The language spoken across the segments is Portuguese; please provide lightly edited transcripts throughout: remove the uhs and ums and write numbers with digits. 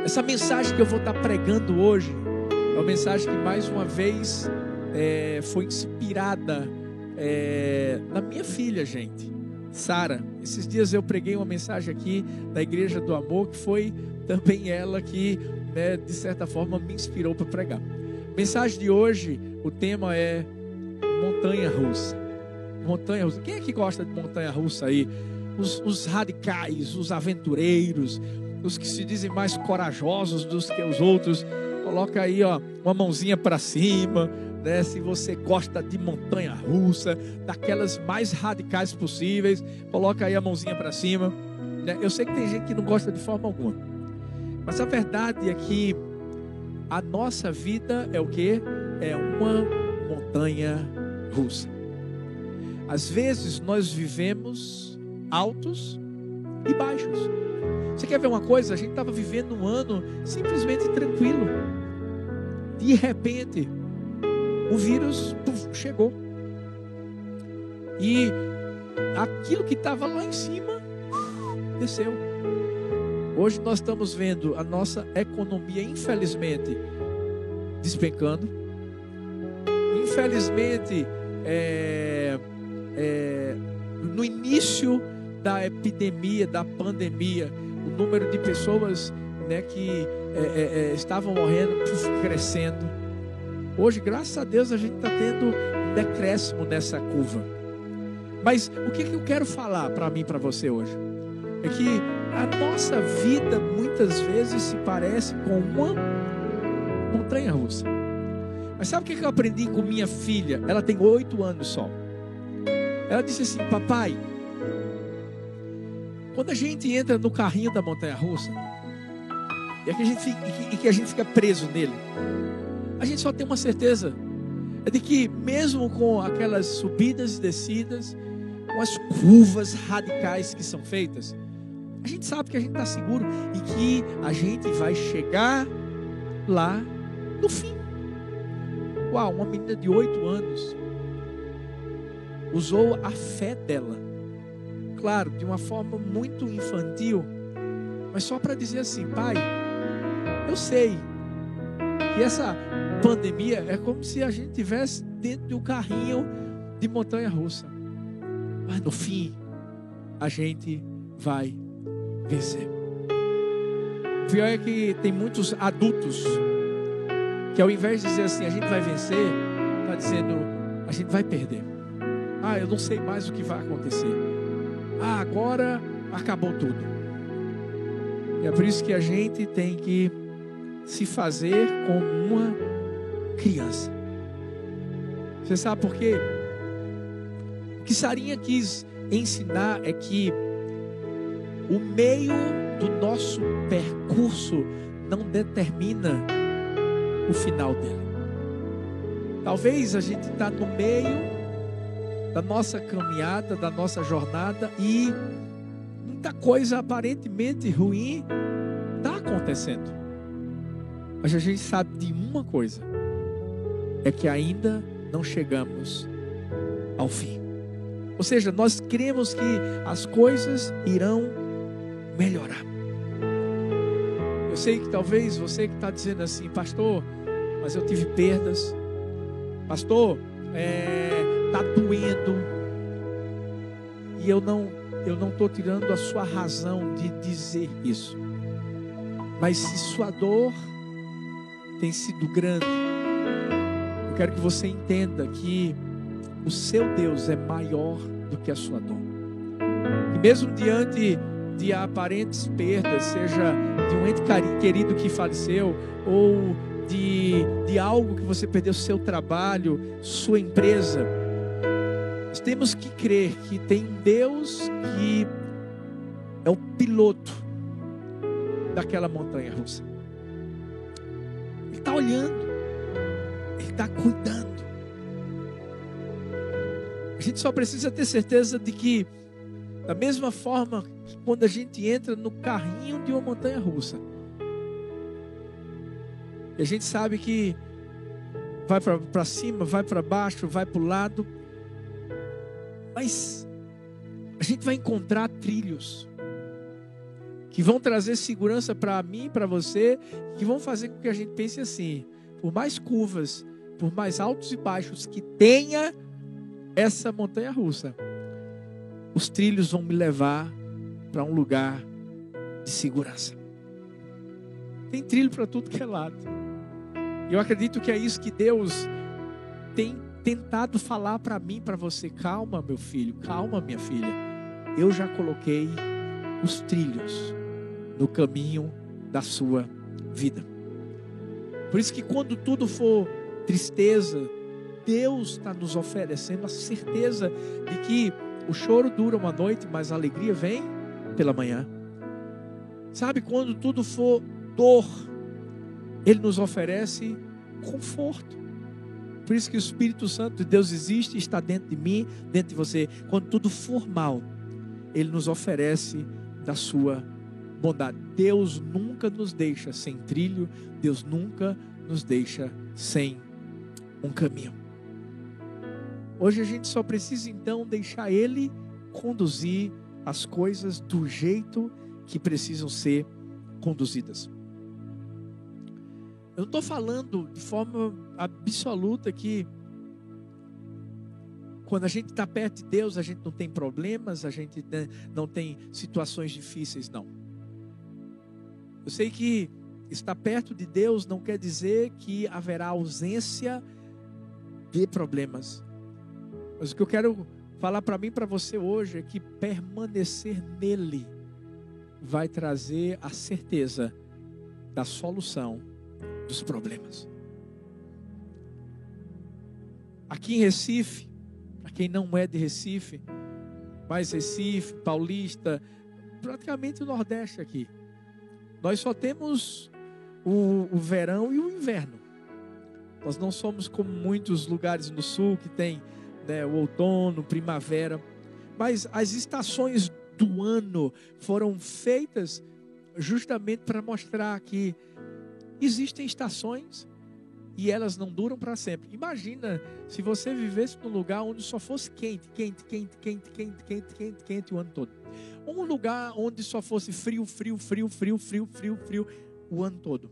Essa mensagem que eu vou estar pregando hoje é uma mensagem que mais uma vez foi inspirada na minha filha, gente, Sara. Esses dias eu preguei uma mensagem aqui da Igreja do Amor, que foi também ela que, de certa forma, me inspirou para pregar. Mensagem de hoje, o tema é montanha-russa. Montanha-russa. Quem é que gosta de montanha-russa aí? Os radicais, os aventureiros, os que se dizem mais corajosos do que os outros. Coloca aí, ó, uma mãozinha para cima, né? Se você gosta de montanha-russa, daquelas mais radicais possíveis, coloca aí a mãozinha para cima, né? Eu sei que tem gente que não gosta de forma alguma, mas a verdade é que a nossa vida é o quê? É uma montanha-russa. Às vezes nós vivemos altos e baixos. Você quer ver uma coisa? A gente estava vivendo um ano simplesmente tranquilo. De repente, o vírus chegou. E aquilo que estava lá em cima desceu. Hoje nós estamos vendo a nossa economia, infelizmente, despencando. Infelizmente, no início da epidemia, da pandemia, o número de pessoas, né, que estavam morrendo crescendo. Hoje, graças a Deus, a gente está tendo um decréscimo nessa curva. Mas o que eu quero falar para mim e para você hoje? É que a nossa vida muitas vezes se parece com uma montanha-russa. Mas sabe o que eu aprendi com minha filha? Ela tem 8 anos só. Ela disse assim: papai, quando a gente entra no carrinho da montanha-russa e que a gente fica preso nele, a gente só tem uma certeza, é de que mesmo com aquelas subidas e descidas, com as curvas radicais que são feitas, a gente sabe que a gente está seguro e que a gente vai chegar lá no fim. Uau, uma menina de 8 anos usou a fé dela, claro, de uma forma muito infantil, mas só para dizer assim: pai, eu sei que essa pandemia é como se a gente estivesse dentro de um carrinho de montanha-russa, mas no fim a gente vai vencer. O pior é que tem muitos adultos que, ao invés de dizer assim, a gente vai vencer, está dizendo, a gente vai perder. Ah, eu não sei mais o que vai acontecer. Ah, agora acabou tudo. E é por isso que a gente tem que se fazer como uma criança. Você sabe por quê? O que Sarinha quis ensinar é que o meio do nosso percurso não determina o final dele. Talvez a gente está no meio da nossa caminhada, da nossa jornada, e muita coisa aparentemente ruim está acontecendo. Mas a gente sabe de uma coisa, é que ainda não chegamos ao fim. Ou seja, nós cremos que as coisas irão melhorar. Eu sei que talvez você que está dizendo assim: pastor, mas eu tive perdas. Pastor, está doendo. E eu não estou tirando a sua razão de dizer isso. Mas se sua dor tem sido grande, eu quero que você entenda que o seu Deus é maior do que a sua dor. E mesmo diante de aparentes perdas, seja de um ente querido que faleceu, ou de algo que você perdeu, seu trabalho, sua empresa, nós temos que crer que tem um Deus que é o piloto daquela montanha russa. Ele está olhando, Ele está cuidando. A gente só precisa ter certeza de que, da mesma forma que quando a gente entra no carrinho de uma montanha russa, e a gente sabe que vai para cima, vai para baixo, vai para o lado, mas a gente vai encontrar trilhos que vão trazer segurança para mim, para você, que vão fazer com que a gente pense assim: por mais curvas, por mais altos e baixos que tenha essa montanha russa, os trilhos vão me levar para um lugar de segurança. Tem trilho para tudo que é lado. Eu acredito que é isso que Deus tem tentado falar para mim, para você. Calma, meu filho, calma, minha filha. Eu já coloquei os trilhos no caminho da sua vida. Por isso que quando tudo for tristeza, Deus está nos oferecendo a certeza de que o choro dura uma noite, mas a alegria vem pela manhã. Sabe, quando tudo for dor, Ele nos oferece conforto. Por isso que o Espírito Santo de Deus existe e está dentro de mim, dentro de você. Quando tudo for mal, Ele nos oferece da sua bondade. Deus nunca nos deixa sem trilho, Deus nunca nos deixa sem um caminho. Hoje a gente só precisa então deixar Ele conduzir as coisas do jeito que precisam ser conduzidas. Eu não estou falando de forma absoluta que quando a gente está perto de Deus a gente não tem problemas, a gente não tem situações difíceis, não. Eu sei que estar perto de Deus não quer dizer que haverá ausência de problemas. Mas o que eu quero falar para mim e para você hoje é que permanecer nele vai trazer a certeza da solução dos problemas. Aqui em Recife, para quem não é de Recife, mas Recife, Paulista, praticamente o Nordeste aqui, nós só temos o verão e o inverno. Nós não somos como muitos lugares no sul que tem, né, o outono, primavera, mas as estações do ano foram feitas justamente para mostrar que existem estações e elas não duram para sempre. Imagina se você vivesse num lugar onde só fosse quente o ano todo. Um lugar onde só fosse frio o ano todo.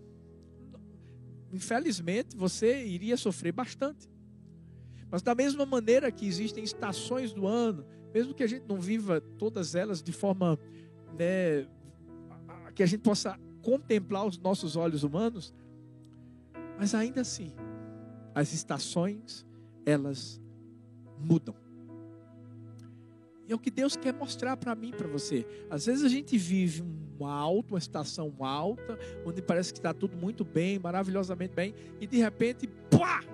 Infelizmente, você iria sofrer bastante. Mas da mesma maneira que existem estações do ano, mesmo que a gente não viva todas elas de forma, né, que a gente possa contemplar os nossos olhos humanos, mas ainda assim, as estações, elas mudam. E é o que Deus quer mostrar para mim e para você. Às vezes a gente vive uma estação alta, onde parece que está tudo muito bem, maravilhosamente bem, e de repente, pá!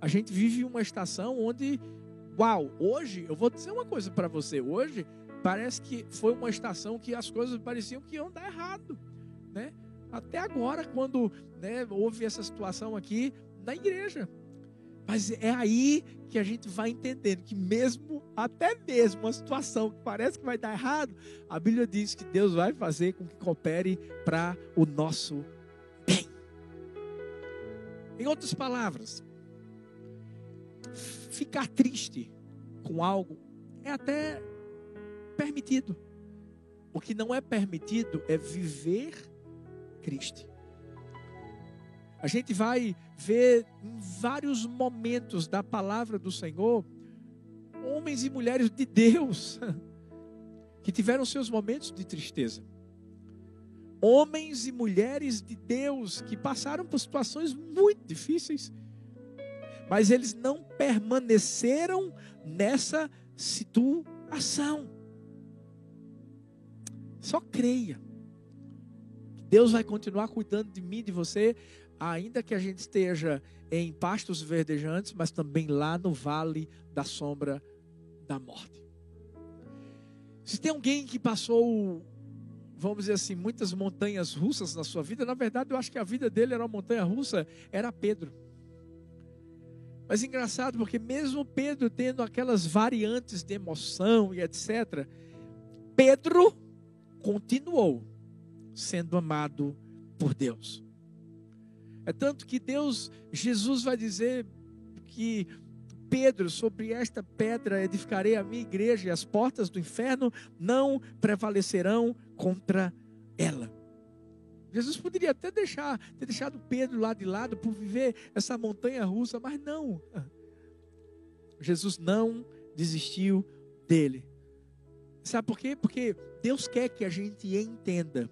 A gente vive uma estação onde, uau, hoje, eu vou dizer uma coisa para você, hoje parece que foi uma estação que as coisas pareciam que iam dar errado, né? Até agora, quando, né, houve essa situação aqui na igreja. Mas é aí que a gente vai entendendo que até mesmo uma situação que parece que vai dar errado, a Bíblia diz que Deus vai fazer com que coopere para o nosso bem. Em outras palavras, ficar triste com algo é até permitido. O que não é permitido é viver triste. A gente vai ver em vários momentos da palavra do Senhor, homens e mulheres de Deus, que tiveram seus momentos de tristeza. Homens e mulheres de Deus que passaram por situações muito difíceis, mas eles não permaneceram nessa situação. Só creia. Deus vai continuar cuidando de mim, de você, ainda que a gente esteja em pastos verdejantes, mas também lá no vale da sombra da morte. Se tem alguém que passou, vamos dizer assim, muitas montanhas russas na sua vida, na verdade eu acho que a vida dele era uma montanha russa, era Pedro. Mas engraçado, porque mesmo Pedro tendo aquelas variantes de emoção e etc., Pedro continuou sendo amado por Deus. É tanto que Jesus vai dizer que Pedro, sobre esta pedra edificarei a minha igreja e as portas do inferno não prevalecerão contra ela. Jesus poderia até ter deixado Pedro lá de lado por viver essa montanha russa, mas não. Jesus não desistiu dele. Sabe por quê? Porque Deus quer que a gente entenda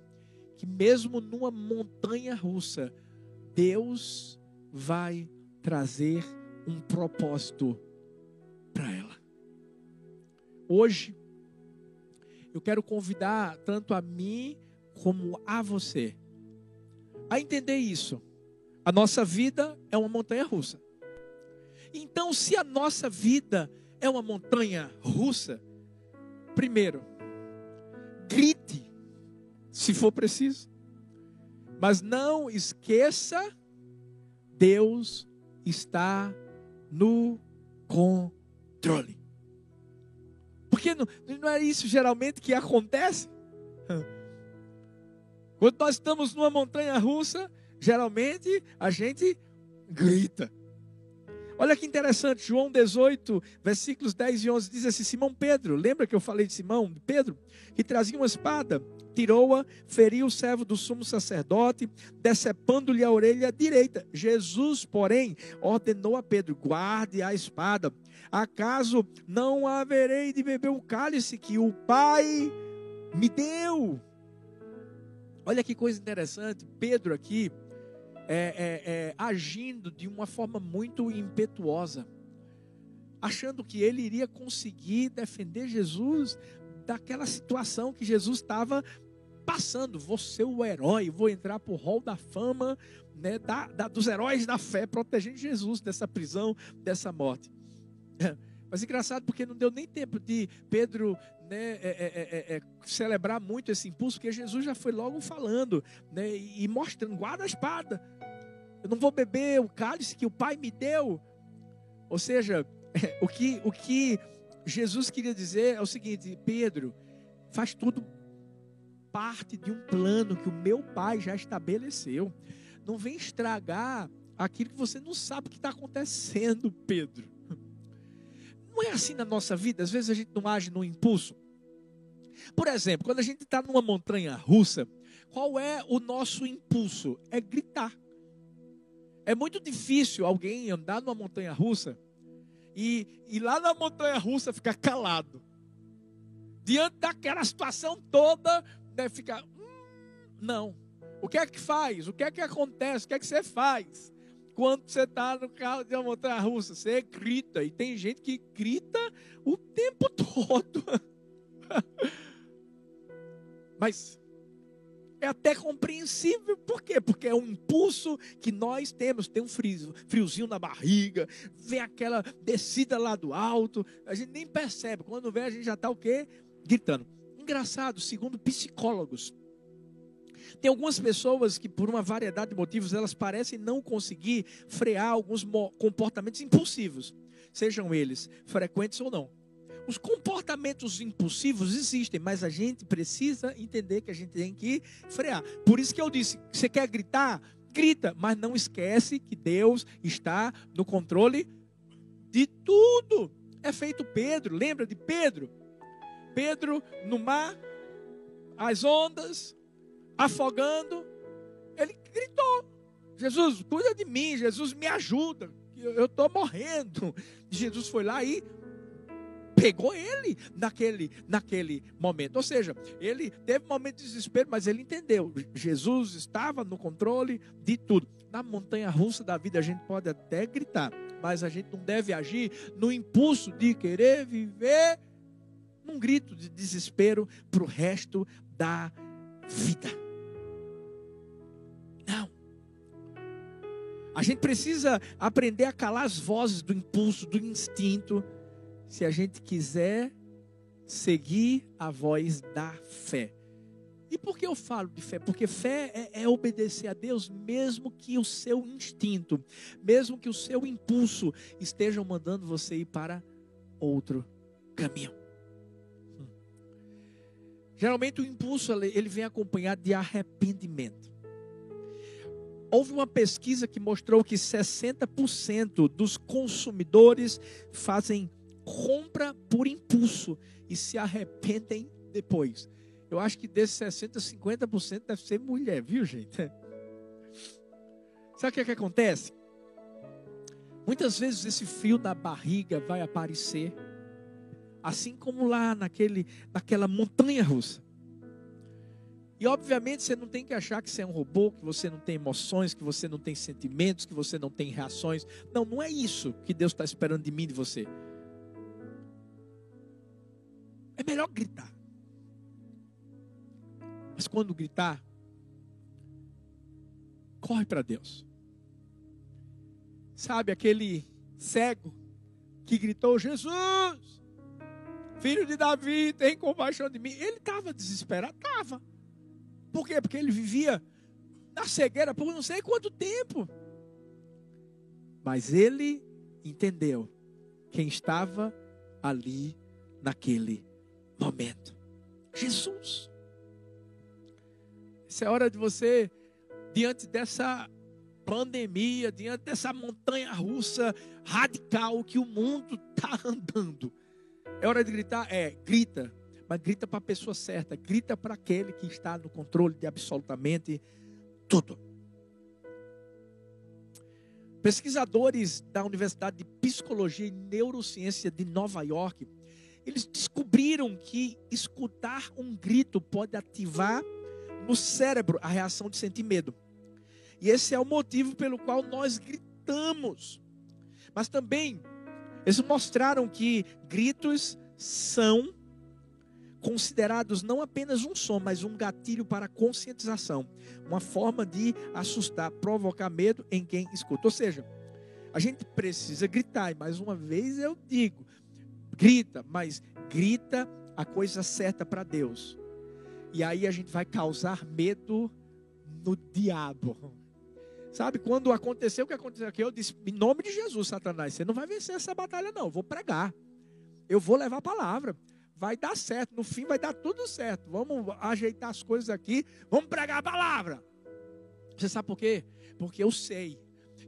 que mesmo numa montanha russa, Deus vai trazer um propósito para ela. Hoje, eu quero convidar tanto a mim como a você a entender isso. A nossa vida é uma montanha russa. Então, se a nossa vida é uma montanha russa, primeiro, grite, se for preciso. Mas não esqueça, Deus está no controle. Porque não é isso geralmente que acontece? Quando nós estamos numa montanha russa, geralmente a gente grita. Olha que interessante, João 18, versículos 10 e 11, diz assim: Simão Pedro, lembra que eu falei de Simão, Pedro, que trazia uma espada, tirou-a, feriu o servo do sumo sacerdote, decepando-lhe a orelha direita. Jesus, porém, ordenou a Pedro: guarde a espada. Acaso não haverei de beber o cálice que o Pai me deu? Olha que coisa interessante, Pedro aqui, agindo de uma forma muito impetuosa, achando que ele iria conseguir defender Jesus daquela situação que Jesus estava passando. Vou ser o herói, vou entrar para o hall da fama, né, dos heróis da fé, protegendo Jesus dessa prisão, dessa morte. Mas engraçado, porque não deu nem tempo de Pedro, né, celebrar muito esse impulso, porque Jesus já foi logo falando, né, e mostrando: guarda a espada, eu não vou beber o cálice que o Pai me deu. Ou seja, o que Jesus queria dizer é o seguinte: Pedro, faz tudo parte de um plano que o meu Pai já estabeleceu. Não vem estragar aquilo que você não sabe o que está acontecendo, Pedro. Não é assim na nossa vida? Às vezes a gente não age no impulso. Por exemplo, quando a gente está numa montanha russa, qual é o nosso impulso? É gritar. É muito difícil alguém andar numa montanha russa e lá na montanha russa ficar calado. Diante daquela situação toda, né, ficar... Não. O que é que faz? O que é que acontece? O que é que você faz? Quando você está no carro de uma montanha russa, você grita. E tem gente que grita o tempo todo. Mas é até compreensível. Por quê? Porque é um impulso que nós temos. Tem um friozinho na barriga. Vem aquela descida lá do alto. A gente nem percebe. Quando vem, a gente já está o quê? Gritando. Engraçado, segundo psicólogos, tem algumas pessoas que, por uma variedade de motivos, elas parecem não conseguir frear alguns comportamentos impulsivos, sejam eles frequentes ou não. Os comportamentos impulsivos existem, mas a gente precisa entender que a gente tem que frear. Por isso que eu disse: você quer gritar? Grita, mas não esquece que Deus está no controle de tudo. É feito Pedro, lembra de Pedro? Pedro no mar, as ondas, afogando, ele gritou: Jesus, cuida de mim, Jesus, me ajuda, eu estou morrendo. Jesus foi lá e pegou ele naquele momento. Ou seja, ele teve um momento de desespero, mas ele entendeu: Jesus estava no controle de tudo. Na montanha russa da vida a gente pode até gritar, mas a gente não deve agir no impulso de querer viver num grito de desespero para o resto da vida. Não. A gente precisa aprender a calar as vozes do impulso, do instinto, se a gente quiser seguir a voz da fé. E por que eu falo de fé? Porque fé é obedecer a Deus, mesmo que o seu instinto, mesmo que o seu impulso estejam mandando você ir para outro caminho. Geralmente o impulso ele vem acompanhado de arrependimento. Houve uma pesquisa que mostrou que 60% dos consumidores fazem compra por impulso e se arrependem depois. Eu acho que desses 60%, 50% deve ser mulher, viu, gente? Sabe o que acontece? Muitas vezes esse frio na barriga vai aparecer, assim como lá naquela montanha russa. E obviamente você não tem que achar que você é um robô, que você não tem emoções, que você não tem sentimentos, que você não tem reações. Não, não é isso que Deus está esperando de mim e de você. É melhor gritar. Mas quando gritar, corre para Deus. Sabe aquele cego que gritou: Jesus, filho de Davi, tem compaixão de mim. Ele estava desesperado, estava. Por quê? Porque ele vivia na cegueira por não sei quanto tempo. Mas ele entendeu quem estava ali naquele momento: Jesus. Essa é a hora de você, diante dessa pandemia, diante dessa montanha russa radical que o mundo está andando, é hora de gritar? Grita, mas grita para a pessoa certa, grita para aquele que está no controle de absolutamente tudo. Pesquisadores da Universidade de Psicologia e Neurociência de Nova York, eles descobriram que escutar um grito pode ativar no cérebro a reação de sentir medo. E esse é o motivo pelo qual nós gritamos. Mas também, eles mostraram que gritos são considerados não apenas um som, mas um gatilho para conscientização. Uma forma de assustar, provocar medo em quem escuta. Ou seja, a gente precisa gritar. E mais uma vez eu digo, grita, mas grita a coisa certa para Deus. E aí a gente vai causar medo no diabo. Sabe, quando aconteceu o que aconteceu aqui, eu disse: em nome de Jesus, Satanás, você não vai vencer essa batalha não, eu vou pregar. Eu vou levar a palavra. Vai dar certo, no fim vai dar tudo certo. Vamos ajeitar as coisas aqui, vamos pregar a palavra. Você sabe por quê? Porque eu sei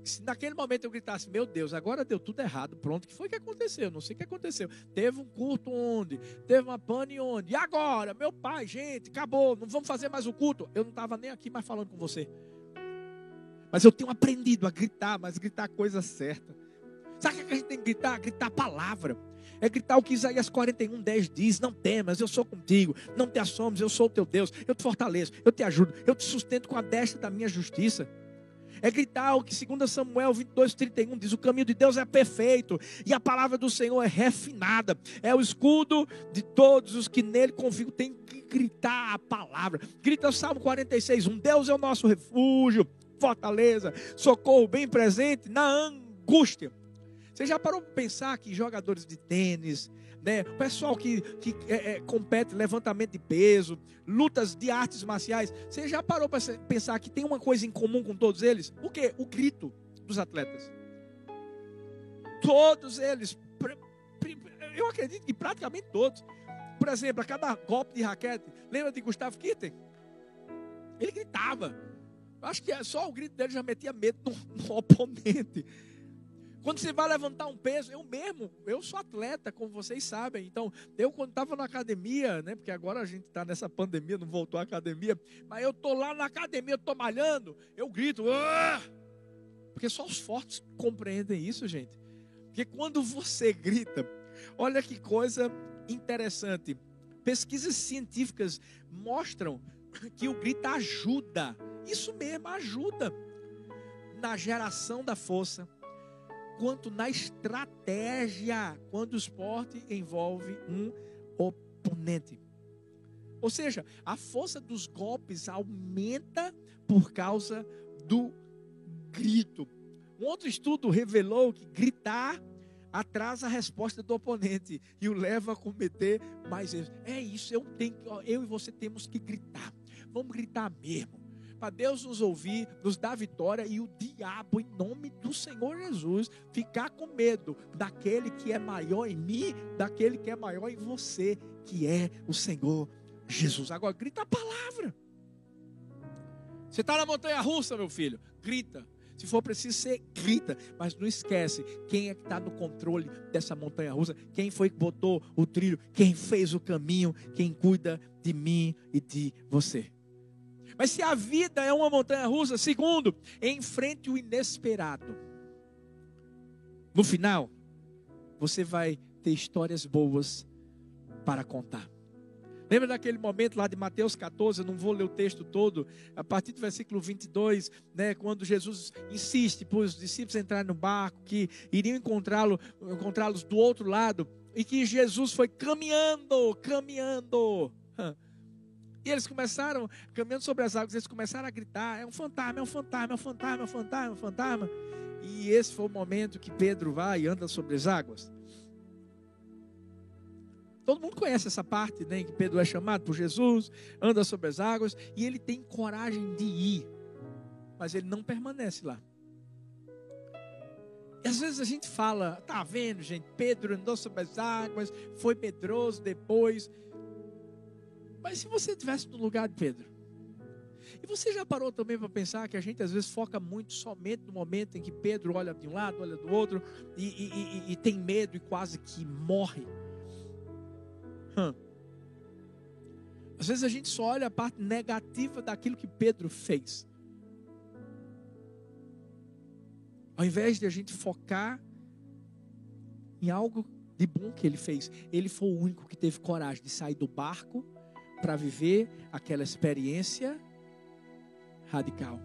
que se naquele momento eu gritasse: meu Deus, agora deu tudo errado, pronto, o que foi que aconteceu? Não sei o que aconteceu. Teve um culto onde? Teve uma pane onde? E agora? Meu pai, gente, acabou, não vamos fazer mais o culto. Eu não estava nem aqui mais falando com você. Mas eu tenho aprendido a gritar, mas gritar a coisa certa. Sabe o que a gente tem que gritar? Gritar a palavra. É gritar o que Isaías 41:10 diz: não temas, eu sou contigo. Não te assombres, eu sou o teu Deus. Eu te fortaleço, eu te ajudo, eu te sustento com a destra da minha justiça. É gritar o que 2 Samuel 22:31 diz: o caminho de Deus é perfeito e a palavra do Senhor é refinada. É o escudo de todos os que nele confiam. Tem que gritar a palavra. Grita o Salmo 46:1: Deus é o nosso refúgio, fortaleza, socorro bem presente na angústia. Você já parou para pensar que jogadores de tênis, né, o pessoal que compete levantamento de peso, lutas de artes marciais, você já parou para pensar que tem uma coisa em comum com todos eles? O quê? O grito dos atletas. Todos eles, eu acredito que praticamente todos. Por exemplo, a cada golpe de raquete, lembra de Gustavo Kirten? Ele gritava. Acho que só o grito dele já metia medo no oponente. Quando você vai levantar um peso, eu sou atleta, como vocês sabem. Então, eu quando estava na academia, né, porque agora a gente está nessa pandemia, não voltou à academia, mas eu estou lá na academia, estou malhando, eu grito, ah! Porque só os fortes compreendem isso, gente. Porque quando você grita, olha que coisa interessante. Pesquisas científicas mostram que o grito ajuda, isso mesmo, ajuda na geração da força, quanto na estratégia, quando o esporte envolve um oponente. Ou seja, a força dos golpes aumenta por causa do grito. Um outro estudo revelou que gritar atrasa a resposta do oponente e o leva a cometer mais erros. É isso, eu e você temos que gritar. Vamos gritar mesmo. Para Deus nos ouvir, nos dar vitória e o diabo, em nome do Senhor Jesus, ficar com medo daquele que é maior em mim, daquele que é maior em você, que é o Senhor Jesus. Agora grita a palavra. Você está na montanha russa, meu filho? Grita. Se for preciso, você grita. Mas não esquece, quem é que está no controle dessa montanha-russa? Quem foi que botou o trilho? Quem fez o caminho? Quem cuida de mim e de você? Mas se a vida é uma montanha-russa, segundo, enfrente o inesperado. No final, você vai ter histórias boas para contar. Lembra daquele momento lá de Mateus 14, eu não vou ler o texto todo, a partir do versículo 22, né, quando Jesus insiste para os discípulos entrarem no barco, que iriam encontrá-los do outro lado, e que Jesus foi caminhando. E eles começaram, caminhando sobre as águas, eles começaram a gritar, é um fantasma, é um fantasma, é um fantasma, é um fantasma, é um fantasma. E esse foi o momento que Pedro vai e anda sobre as águas. Todo mundo conhece essa parte, né, que Pedro é chamado por Jesus, anda sobre as águas, e ele tem coragem de ir, mas ele não permanece lá. E às vezes a gente fala, tá vendo, gente, Pedro andou sobre as águas, foi medroso depois. Mas se você estivesse no lugar de Pedro, e você já parou também para pensar que a gente às vezes foca muito somente no momento em que Pedro olha de um lado, olha do outro, e tem medo e quase que morre? Às vezes a gente só olha a parte negativa daquilo que Pedro fez, ao invés de a gente focar em algo de bom que ele fez. Ele foi o único que teve coragem de sair do barco para viver aquela experiência radical.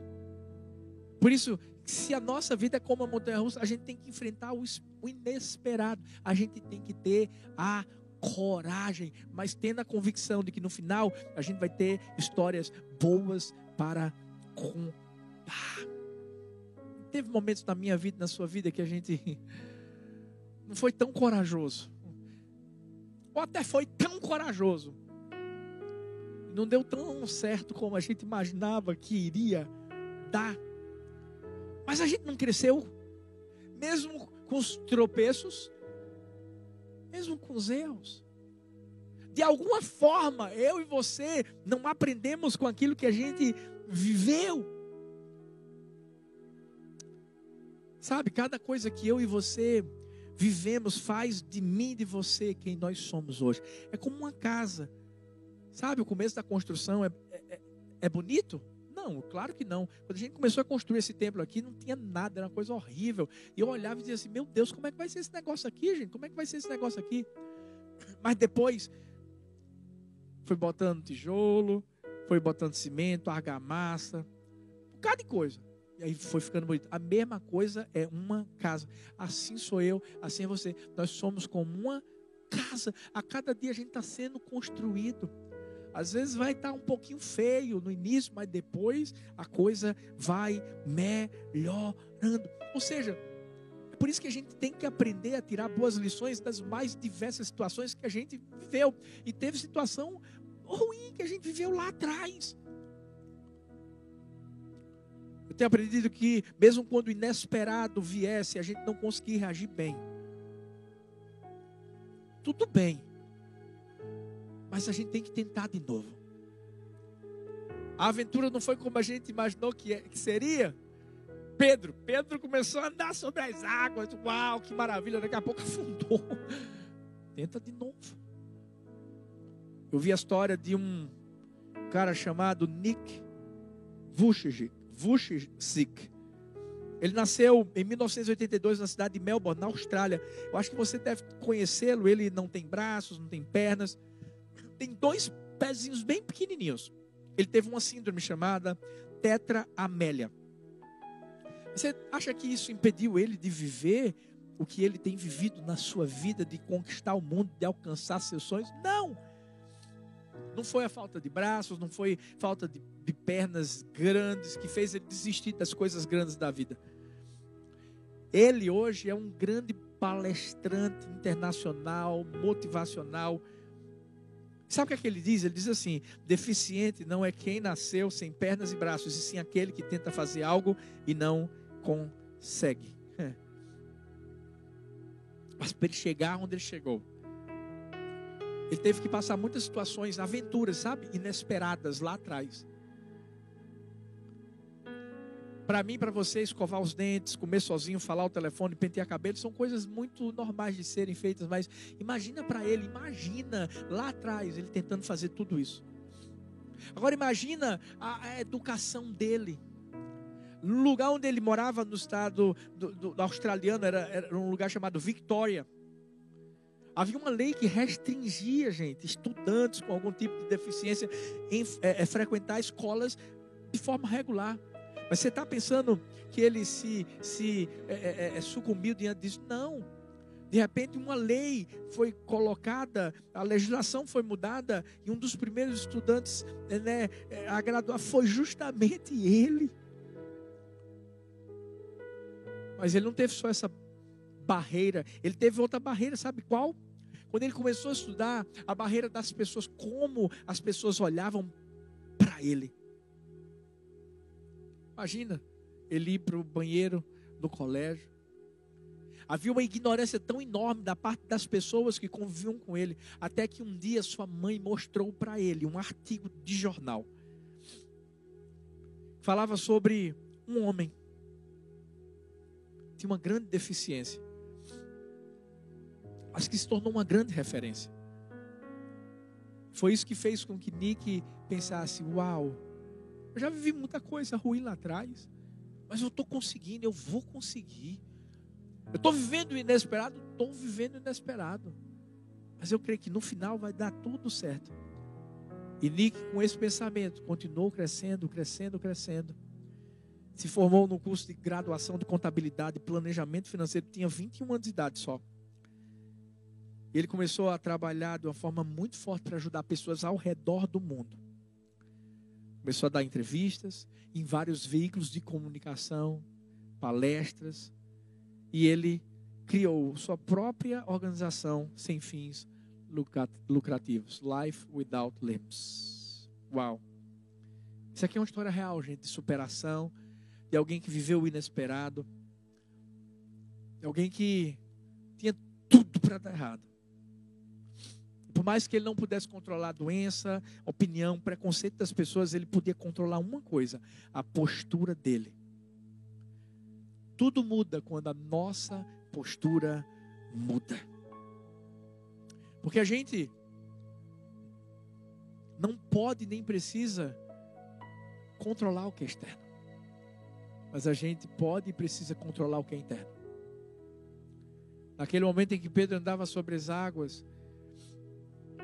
Por isso, se a nossa vida é como uma montanha-russa, a gente tem que enfrentar o inesperado. A gente tem que ter a coragem, mas tendo a convicção de que no final a gente vai ter histórias boas para contar. Teve momentos na minha vida, na sua vida, que a gente não foi tão corajoso, ou até foi tão corajoso, não deu tão certo como a gente imaginava que iria dar, mas a gente não cresceu, mesmo com os tropeços, mesmo com os erros. De alguma forma, eu e você não aprendemos com aquilo que a gente viveu. Sabe, cada coisa que eu e você vivemos faz de mim e de você quem nós somos hoje. É como uma casa. Sabe, o começo da construção é bonito? Não, claro que não. Quando a gente começou a construir esse templo aqui, não tinha nada, era uma coisa horrível. E eu olhava e dizia assim, meu Deus, como é que vai ser esse negócio aqui, gente? Como é que vai ser esse negócio aqui? Mas depois, foi botando tijolo, foi botando cimento, argamassa, um bocado de coisa. E aí foi ficando bonito. A mesma coisa é uma casa. Assim sou eu, assim é você. Nós somos como uma casa. A cada dia a gente está sendo construído. Às vezes vai estar um pouquinho feio no início, mas depois a coisa vai melhorando. Ou seja, é por isso que a gente tem que aprender a tirar boas lições das mais diversas situações que a gente viveu. E teve situação ruim que a gente viveu lá atrás. Eu tenho aprendido que mesmo quando o inesperado viesse, a gente não conseguir reagir bem, tudo bem, mas a gente tem que tentar de novo. A aventura não foi como a gente imaginou que seria. Pedro começou a andar sobre as águas. Uau, que maravilha, daqui a pouco afundou. Tenta de novo. Eu vi a história de um cara chamado Nick Vujicic. Ele nasceu em 1982 na cidade de Melbourne, na Austrália. Eu acho que você deve conhecê-lo. Ele não tem braços, não tem pernas, tem 2 pezinhos bem pequenininhos. Ele teve uma síndrome chamada tetra-amélia. Você acha que isso impediu ele de viver o que ele tem vivido na sua vida, de conquistar o mundo, de alcançar seus sonhos? Não! Não foi a falta de braços, não foi falta de pernas grandes que fez ele desistir das coisas grandes da vida. Ele hoje é um grande palestrante internacional, motivacional. Sabe o que é que ele diz? Ele diz assim: deficiente não é quem nasceu sem pernas e braços, e sim aquele que tenta fazer algo e não consegue. Mas para ele chegar onde ele chegou, ele teve que passar muitas situações, aventuras, sabe? Inesperadas lá atrás, Para mim, para você, escovar os dentes, comer sozinho, falar ao telefone, pentear cabelo, são coisas muito normais de serem feitas, mas imagina para ele, imagina lá atrás ele tentando fazer tudo isso. Agora imagina a educação dele. No lugar onde ele morava, no estado do australiano, era um lugar chamado Victoria. Havia uma lei que restringia, gente, estudantes com algum tipo de deficiência em frequentar escolas de forma regular. Mas você está pensando que ele se sucumbiu diante disso? Não. De repente uma lei foi colocada, a legislação foi mudada, e um dos primeiros estudantes a graduar foi justamente ele. Mas ele não teve só essa barreira, ele teve outra barreira, sabe qual? Quando ele começou a estudar, a barreira das pessoas, como as pessoas olhavam para ele. Imagina, ele ir para o banheiro do colégio. Havia uma ignorância tão enorme da parte das pessoas que conviviam com ele, até que um dia sua mãe mostrou para ele um artigo de jornal. Falava sobre um homem que tinha uma grande deficiência, mas que se tornou uma grande referência. Foi isso que fez com que Nick pensasse: uau, eu já vivi muita coisa ruim lá atrás, mas eu estou conseguindo, eu vou conseguir. Eu estou vivendo o inesperado, mas eu creio que no final vai dar tudo certo. E Nick, com esse pensamento, continuou crescendo. Se formou no curso de graduação de contabilidade e planejamento financeiro, tinha 21 anos de idade só. Ele começou a trabalhar de uma forma muito forte para ajudar pessoas ao redor do mundo. Começou a dar entrevistas em vários veículos de comunicação, palestras, e ele criou sua própria organização sem fins lucrativos, Life Without Limits. Uau! Isso aqui é uma história real, gente, de superação, de alguém que viveu o inesperado, de alguém que tinha tudo para dar errado. Por mais que ele não pudesse controlar a doença, opinião, preconceito das pessoas, ele podia controlar uma coisa: a postura dele. Tudo muda quando a nossa postura muda. Porque a gente não pode nem precisa controlar o que é externo, mas a gente pode e precisa controlar o que é interno. Naquele momento em que Pedro andava sobre as águas,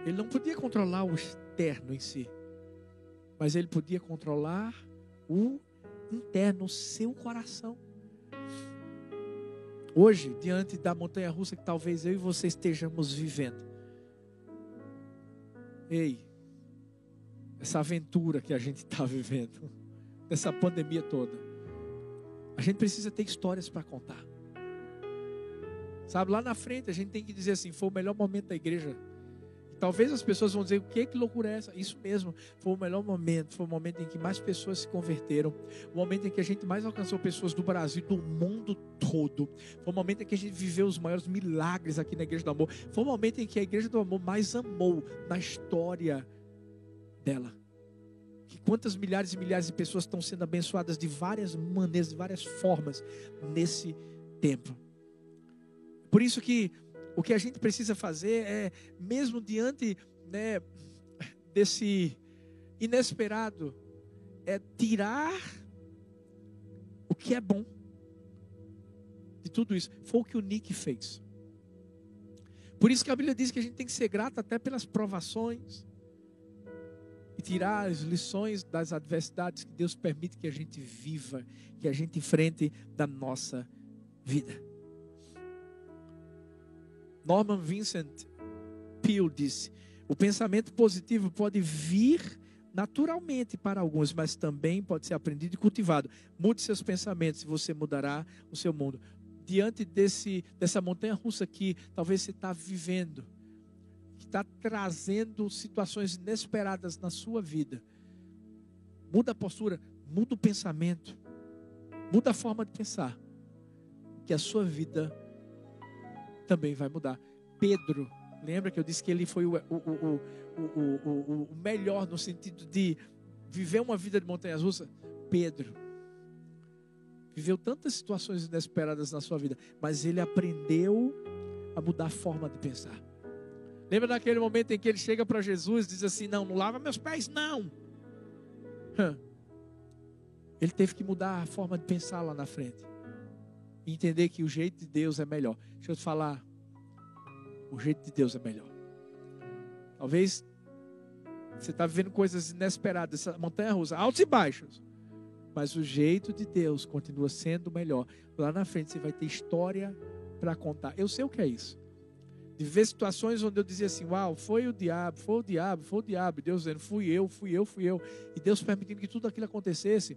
ele não podia controlar o externo em si, mas ele podia controlar o interno, o seu coração. Hoje, diante da montanha-russa que talvez eu e você estejamos vivendo, essa aventura que a gente está vivendo, essa pandemia toda, a gente precisa ter histórias para contar. Sabe, lá na frente a gente tem que dizer assim: foi o melhor momento da igreja. Talvez as pessoas vão dizer: que loucura é essa? Isso mesmo, foi o melhor momento. Foi o momento em que mais pessoas se converteram, o momento em que a gente mais alcançou pessoas do Brasil, do mundo todo. Foi o momento em que a gente viveu os maiores milagres aqui na Igreja do Amor. Foi o momento em que a Igreja do Amor mais amou na história dela. Que quantas milhares e milhares de pessoas estão sendo abençoadas de várias maneiras, de várias formas nesse tempo. Por isso que o que a gente precisa fazer é, mesmo diante, desse inesperado, é tirar o que é bom de tudo isso. Foi o que o Nick fez. Por isso que a Bíblia diz que a gente tem que ser grato até pelas provações e tirar as lições das adversidades que Deus permite que a gente viva, que a gente enfrente da nossa vida. Norman Vincent Peale disse: o pensamento positivo pode vir naturalmente para alguns, mas também pode ser aprendido e cultivado. Mude seus pensamentos e você mudará o seu mundo. Diante dessa montanha-russa que talvez você está vivendo, que está trazendo situações inesperadas na sua vida, muda a postura, muda o pensamento, muda a forma de pensar, que a sua vida também vai mudar. Pedro, lembra que eu disse que ele foi o melhor no sentido de viver uma vida de montanhas russas? Pedro viveu tantas situações inesperadas na sua vida, mas ele aprendeu a mudar a forma de pensar. Lembra daquele momento em que ele chega para Jesus e diz assim: não lava meus pés, não. Ele teve que mudar a forma de pensar lá na frente. E entender que o jeito de Deus é melhor. Deixa eu te falar. O jeito de Deus é melhor. Talvez você está vivendo coisas inesperadas. Essa montanha russa, altos e baixos. Mas o jeito de Deus continua sendo melhor. Lá na frente você vai ter história para contar. Eu sei o que é isso. De ver situações onde eu dizia assim: uau, foi o diabo, foi o diabo, foi o diabo. E Deus dizendo: fui eu. E Deus permitindo que tudo aquilo acontecesse.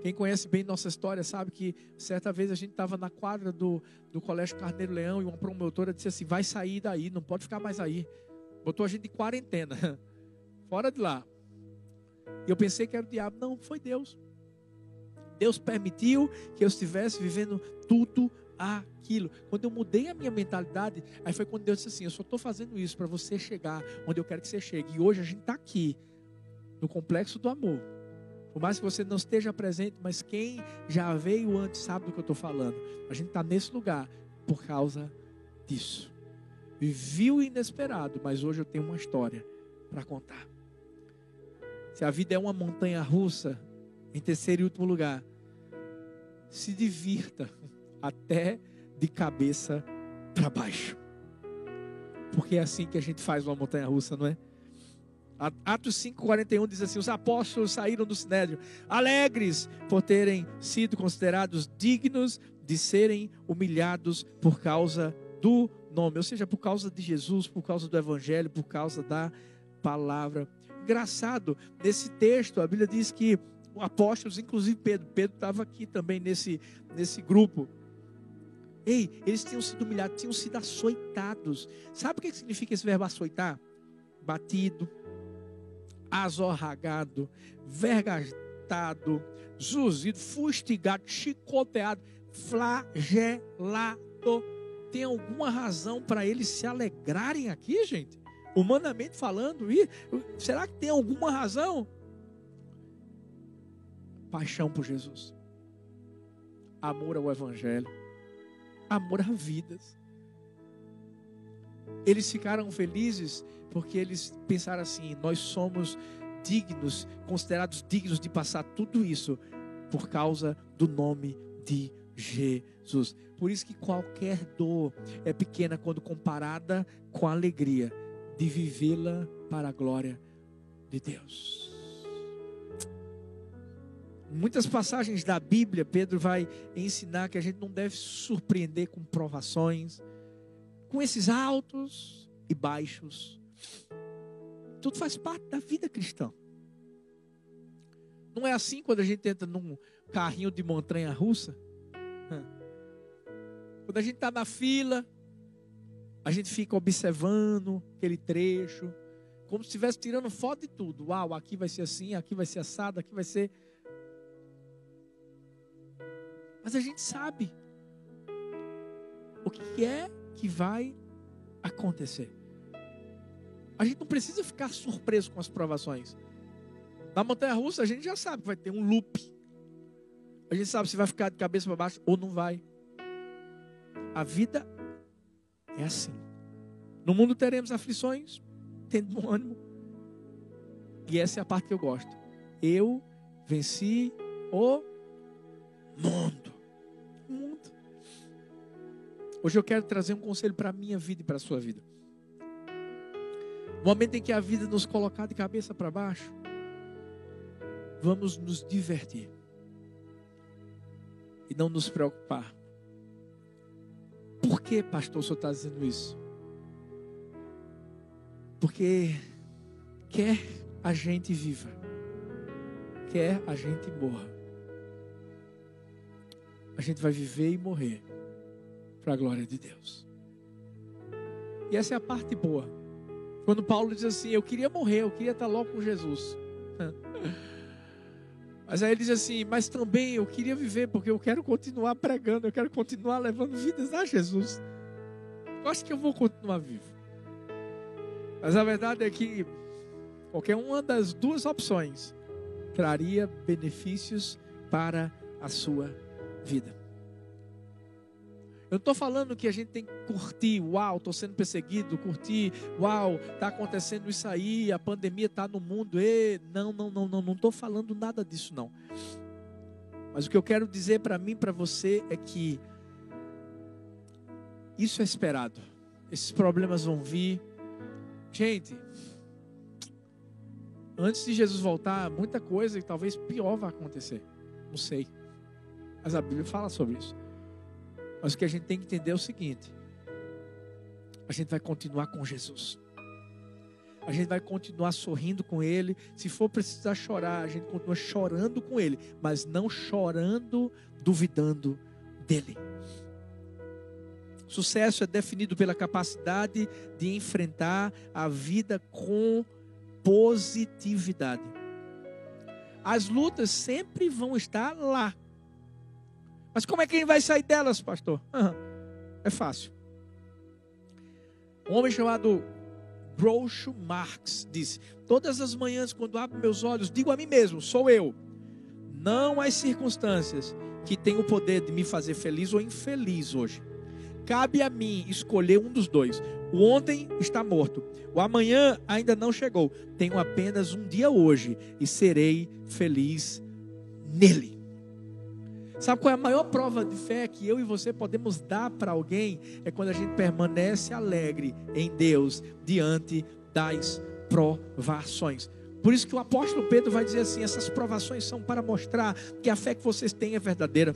Quem conhece bem nossa história sabe que certa vez a gente estava na quadra do Colégio Carneiro Leão e uma promotora disse assim: vai sair daí, não pode ficar mais aí. Botou a gente de quarentena, fora de lá. E eu pensei que era o diabo. Não, foi Deus. Deus permitiu que eu estivesse vivendo tudo aquilo. Quando eu mudei a minha mentalidade, aí foi quando Deus disse assim: eu só estou fazendo isso para você chegar onde eu quero que você chegue. E hoje a gente está aqui, no Complexo do Amor. Por mais que você não esteja presente, mas quem já veio antes sabe do que eu estou falando. A gente está nesse lugar por causa disso. Vivi o inesperado, mas hoje eu tenho uma história para contar. Se a vida é uma montanha russa, em terceiro e último lugar, se divirta até de cabeça para baixo. Porque é assim que a gente faz uma montanha russa, não é? Atos 5:41 diz assim: os apóstolos saíram do sinédrio alegres por terem sido considerados dignos de serem humilhados por causa do nome, ou seja, por causa de Jesus, por causa do evangelho, por causa da palavra. Engraçado, nesse texto a Bíblia diz que os apóstolos, inclusive Pedro estava aqui também nesse grupo. Eles tinham sido humilhados, tinham sido açoitados. Sabe o que significa esse verbo açoitar? Batido, azorragado, vergastado, zuzido, fustigado, chicoteado, flagelado. Tem alguma razão para eles se alegrarem aqui, gente? Humanamente falando, será que tem alguma razão? Paixão por Jesus, amor ao evangelho, amor a vidas. Eles ficaram felizes porque eles pensaram assim: nós somos dignos, considerados dignos de passar tudo isso por causa do nome de Jesus. Por isso que qualquer dor é pequena quando comparada com a alegria de vivê-la para a glória de Deus. Em muitas passagens da Bíblia, Pedro vai ensinar que a gente não deve se surpreender com provações, com esses altos e baixos. Tudo faz parte da vida cristã. Não é assim quando a gente entra num carrinho de montanha russa. Quando a gente está na fila, a gente fica observando aquele trecho, como se estivesse tirando foto de tudo. Uau, aqui vai ser assim, aqui vai ser assado, aqui vai ser... Mas a gente sabe o que é que vai acontecer. A gente não precisa ficar surpreso com as provações. Na montanha russa a gente já sabe que vai ter um loop. A gente sabe se vai ficar de cabeça para baixo ou não vai. A vida é assim. No mundo teremos aflições, tendo bom ânimo. E essa é a parte que eu gosto. Eu venci o mundo. Hoje eu quero trazer um conselho para a minha vida e para a sua vida. No momento em que a vida nos colocar de cabeça para baixo, vamos nos divertir e não nos preocupar. Por que, pastor, o senhor está dizendo isso? Porque quer a gente viva, quer a gente morra, a gente vai viver e morrer para a glória de Deus. E essa é a parte boa. Quando Paulo diz assim: eu queria morrer, eu queria estar logo com Jesus. Mas aí ele diz assim: mas também eu queria viver, porque eu quero continuar pregando, eu quero continuar levando vidas a Jesus. Eu acho que eu vou continuar vivo. Mas a verdade é que qualquer uma das duas opções traria benefícios para a sua vida. Eu não estou falando que a gente tem que curtir, uau, estou sendo perseguido, curtir, uau, está acontecendo isso aí, a pandemia está no mundo, não estou falando nada disso não. Mas o que eu quero dizer para mim, para você, é que isso é esperado. Esses problemas vão vir. Gente, antes de Jesus voltar, muita coisa e talvez pior vai acontecer. Não sei. Mas a Bíblia fala sobre isso. Mas o que a gente tem que entender é o seguinte: a gente vai continuar com Jesus. A gente vai continuar sorrindo com Ele. Se for precisar chorar, a gente continua chorando com Ele, mas não chorando, duvidando dEle. Sucesso é definido pela capacidade de enfrentar a vida com positividade. As lutas sempre vão estar lá. Mas como é que a gente vai sair delas, pastor? É fácil. Um homem chamado Groucho Marx disse: todas as manhãs, quando abro meus olhos, digo a mim mesmo, sou eu. Não as circunstâncias que têm o poder de me fazer feliz ou infeliz hoje. Cabe a mim escolher um dos dois. O ontem está morto. O amanhã ainda não chegou. Tenho apenas um dia hoje e serei feliz nele. Sabe qual é a maior prova de fé que eu e você podemos dar para alguém? É quando a gente permanece alegre em Deus diante das provações. Por isso que o apóstolo Pedro vai dizer assim: essas provações são para mostrar que a fé que vocês têm é verdadeira.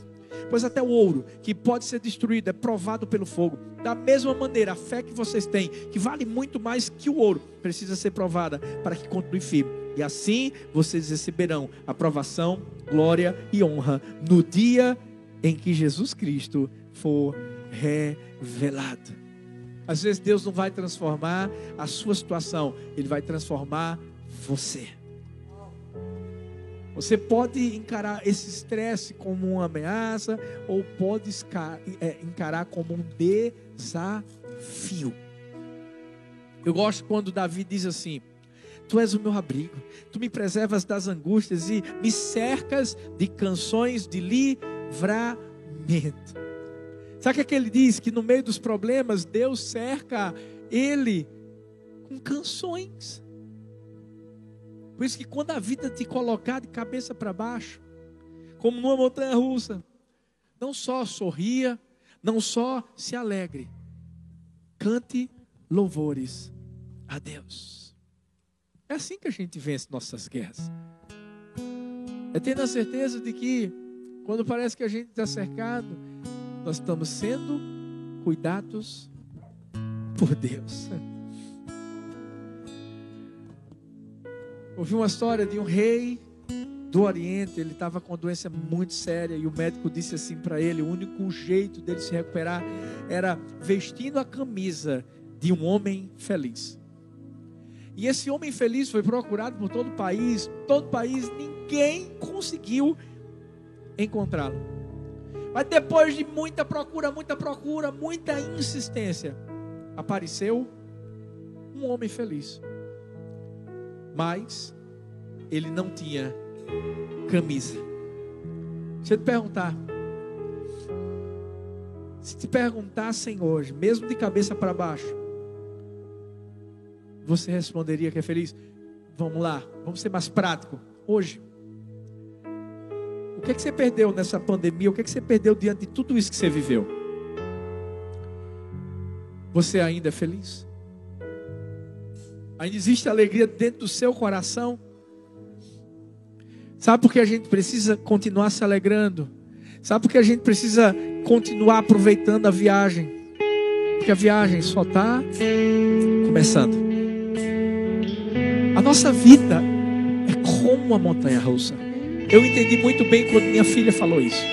Pois até o ouro, que pode ser destruído, é provado pelo fogo. Da mesma maneira, a fé que vocês têm, que vale muito mais que o ouro, precisa ser provada para que continue firme. E assim vocês receberão aprovação, glória e honra no dia em que Jesus Cristo for revelado. Às vezes Deus não vai transformar a sua situação, Ele vai transformar você. Você pode encarar esse estresse como uma ameaça, ou pode encarar como um desafio. Eu gosto quando Davi diz assim: tu és o meu abrigo, tu me preservas das angústias e me cercas de canções de livramento. Sabe o que ele diz? Que no meio dos problemas, Deus cerca ele com canções. Por isso que quando a vida te colocar de cabeça para baixo, como numa montanha russa, não só sorria, não só se alegre, cante louvores a Deus. É assim que a gente vence nossas guerras. É tendo a certeza de que quando parece que a gente está cercado, nós estamos sendo cuidados por Deus. Ouvi uma história de um rei do Oriente. Ele estava com uma doença muito séria e o médico disse assim para ele: o único jeito dele se recuperar era vestindo a camisa de um homem feliz. E esse homem feliz foi procurado por todo o país, ninguém conseguiu encontrá-lo. Mas depois de muita procura, muita insistência, apareceu um homem feliz. Mas ele não tinha camisa. Deixa eu te perguntar. Se te perguntassem hoje, mesmo de cabeça para baixo, você responderia que é feliz? Vamos lá, vamos ser mais prático. Hoje, o que é que você perdeu nessa pandemia? O que é que você perdeu diante de tudo isso que você viveu? Você ainda é feliz? Ainda existe alegria dentro do seu coração? Sabe por que a gente precisa continuar se alegrando? Sabe por que a gente precisa continuar aproveitando a viagem? Porque a viagem só está começando. A nossa vida é como uma montanha russa. Eu entendi muito bem quando minha filha falou isso.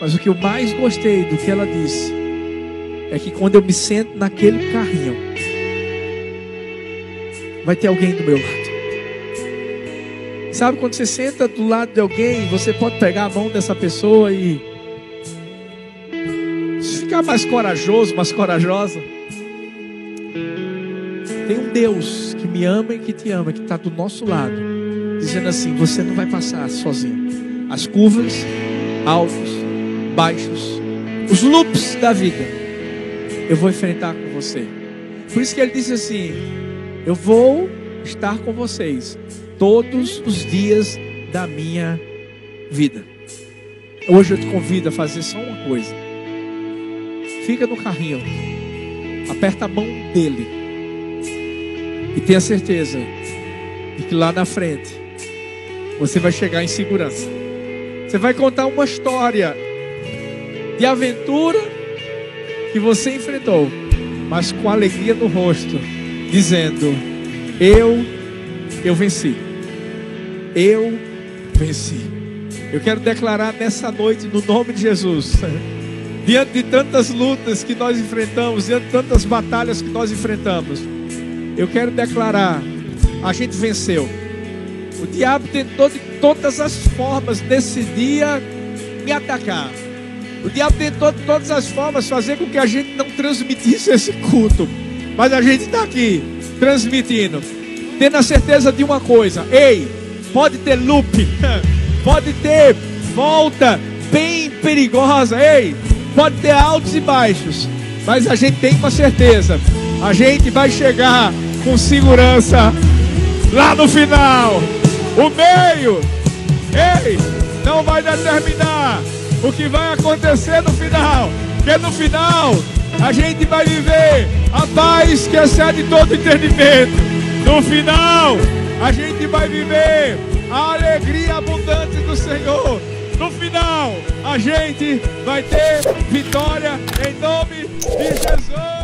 Mas o que eu mais gostei do que ela disse é que quando eu me sento naquele carrinho, vai ter alguém do meu lado. Sabe quando você senta do lado de alguém, você pode pegar a mão dessa pessoa e ficar mais corajoso, mais corajosa. Tem um Deus que me ama e que te ama, que está do nosso lado, dizendo assim: você não vai passar sozinho. as curvas, altos, baixos, os loops da vida, eu vou enfrentar com você. Por isso que ele disse assim: eu vou estar com vocês todos os dias da minha vida. Hoje eu te convido a fazer só uma coisa. Fica no carrinho, aperta a mão dele e tenha certeza de que lá na frente você vai chegar em segurança. Você vai contar uma história de aventura que você enfrentou, mas com alegria no rosto, dizendo: eu venci. Eu venci. Eu quero declarar nessa noite, no nome de Jesus, diante de tantas lutas que nós enfrentamos, diante de tantas batalhas que nós enfrentamos, eu quero declarar: a gente venceu. O diabo tentou de todas as formas nesse dia me atacar. O diabo tentou de todas as formas fazer com que a gente não transmitisse esse culto. Mas a gente está aqui transmitindo, tendo a certeza de uma coisa: ei, pode ter loop, pode ter volta bem perigosa, ei, pode ter altos e baixos, mas a gente tem uma certeza: a gente vai chegar com segurança lá no final. O meio, ei, não vai determinar o que vai acontecer no final, porque no final a gente vai viver a paz que excede todo entendimento. No final a gente vai viver a alegria abundante do Senhor. No final a gente vai ter vitória em nome de Jesus.